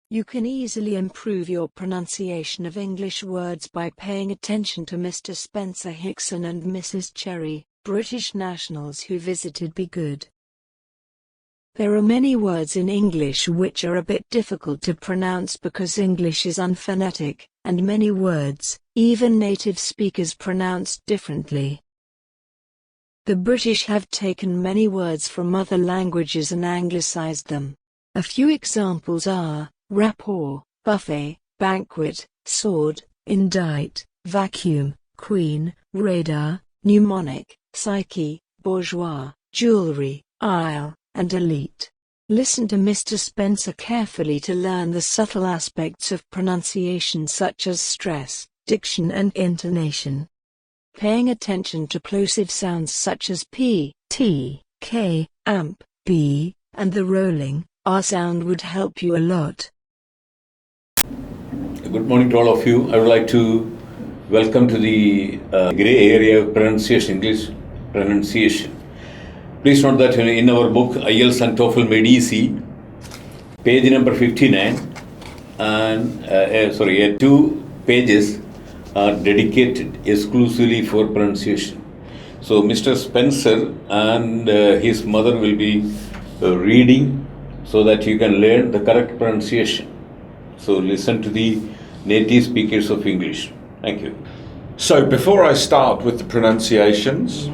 You can easily improve your pronunciation of English words by paying attention to Mr. Spencer Hickson and Mrs. Cherry, British nationals who visited B-GHUD. There are many words in English which are a bit difficult to pronounce because English is unphonetic, and many words, even native speakers pronounce differently. The British have taken many words from other languages and anglicized them. A few examples are rapport, buffet, banquet, sword, indite, vacuum, queen, radar, mnemonic, psyche, bourgeois, jewelry, aisle, and elite. Listen to Mr. Spencer carefully to learn the subtle aspects of pronunciation such as stress, diction and intonation. Paying attention to plosive sounds such as P, T, K, amp, B, and the rolling R sound would help you a lot. Good morning to all of you. I would like to welcome to the grey area of pronunciation, English pronunciation. Please note that in our book IELTS and TOEFL Made Easy, page number 59, and 2 pages are dedicated exclusively for pronunciation. So Mr. Spencer and his mother will be reading so that you can learn the correct pronunciation. So listen to the native speakers of English. Thank you. So before I start with the pronunciations,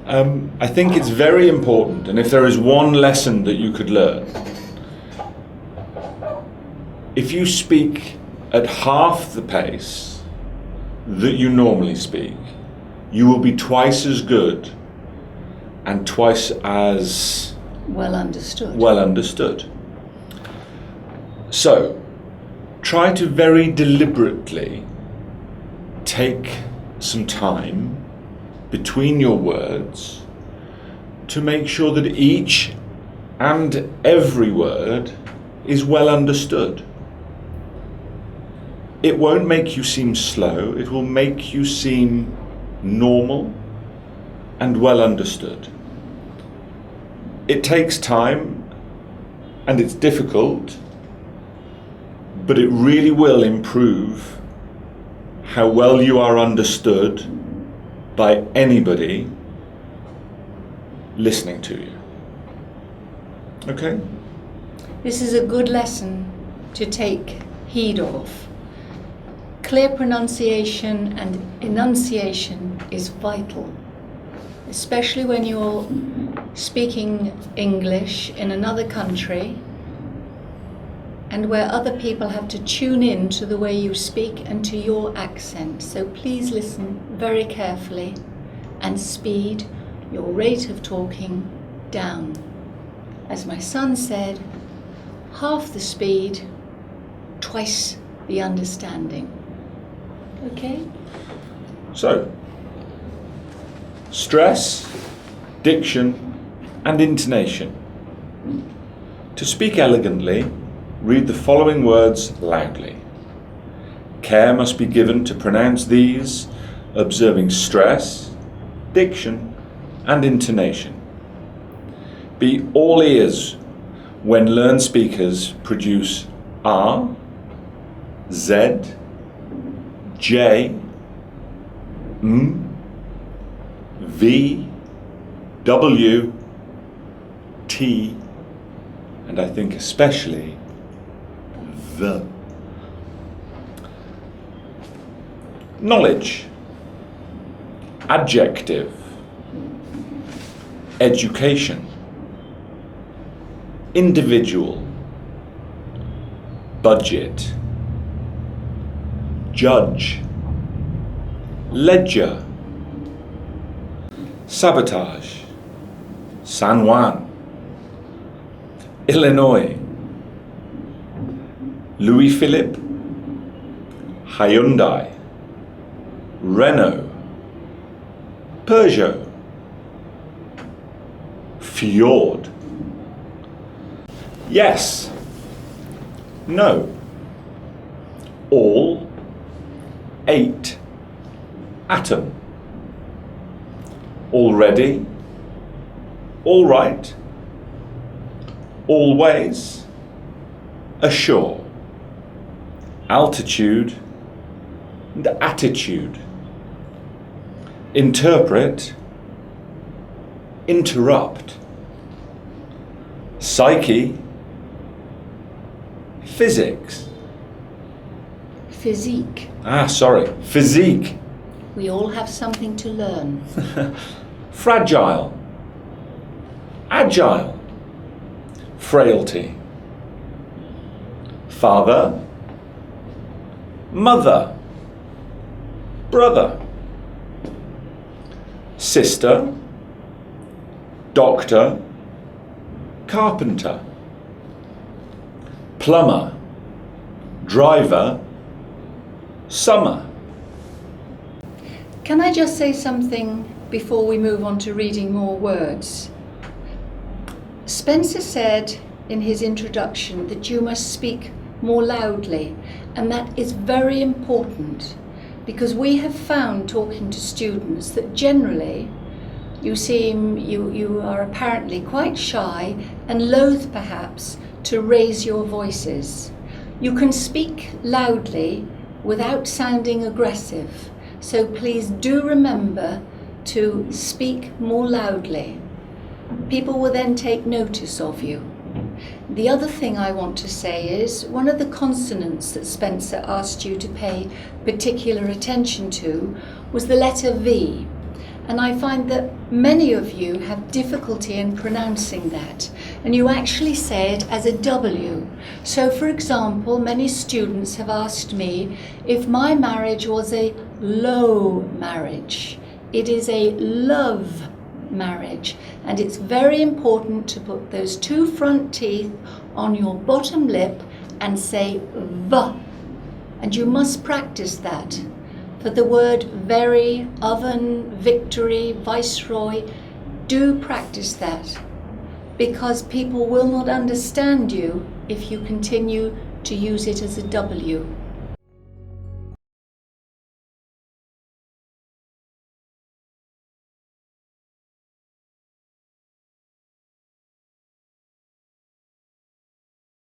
I think it's very important, and if there is one lesson that you could learn, if you speak at half the pace that you normally speak, you will be twice as good and twice as well understood. So, try to very deliberately take some time between your words to make sure that each and every word is well understood. It won't make you seem slow, it will make you seem normal and well understood. It takes time and it's difficult, but it really will improve how well you are understood by anybody listening to you. Okay? This is a good lesson to take heed of. Clear pronunciation and enunciation is vital, especially when you're speaking English in another country and where other people have to tune in to the way you speak and to your accent. So please listen very carefully and speed your rate of talking down. As my son said, half the speed, twice the understanding. Okay? So, stress, diction, and intonation. To speak elegantly, read the following words loudly. Care must be given to pronounce these, observing stress, diction, and intonation. Be all ears when learned speakers produce R, Z, J, M, V, W, T, and I think especially the. Knowledge, adjective, education, individual, budget, judge, ledger, sabotage, San Juan, Illinois, Louis Philippe, Hyundai, Renault, Peugeot, Fjord. Yes, no, all, 8, atom, already, all right, always, assure, altitude and attitude, interpret, interrupt, psyche, physics. Physique. Physique. We all have something to learn. Fragile, agile, frailty, father, mother, brother, sister, doctor, carpenter, plumber, driver, summer. Can I just say something before we move on to reading more words? Spencer said in his introduction that you must speak more loudly, and that is very important, because we have found, talking to students, that generally you are apparently quite shy and loath perhaps to raise your voices. You can speak loudly without sounding aggressive, so please do remember to speak more loudly. People will then take notice of you. The other thing I want to say is one of the consonants that Spencer asked you to pay particular attention to was the letter V. And I find that many of you have difficulty in pronouncing that, and you actually say it as a W. So for example, many students have asked me if my marriage was a low marriage. It is a love marriage, and it's very important to put those two front teeth on your bottom lip and say V, and you must practice that. For the word very, oven, victory, viceroy, do practice that, because people will not understand you if you continue to use it as a W.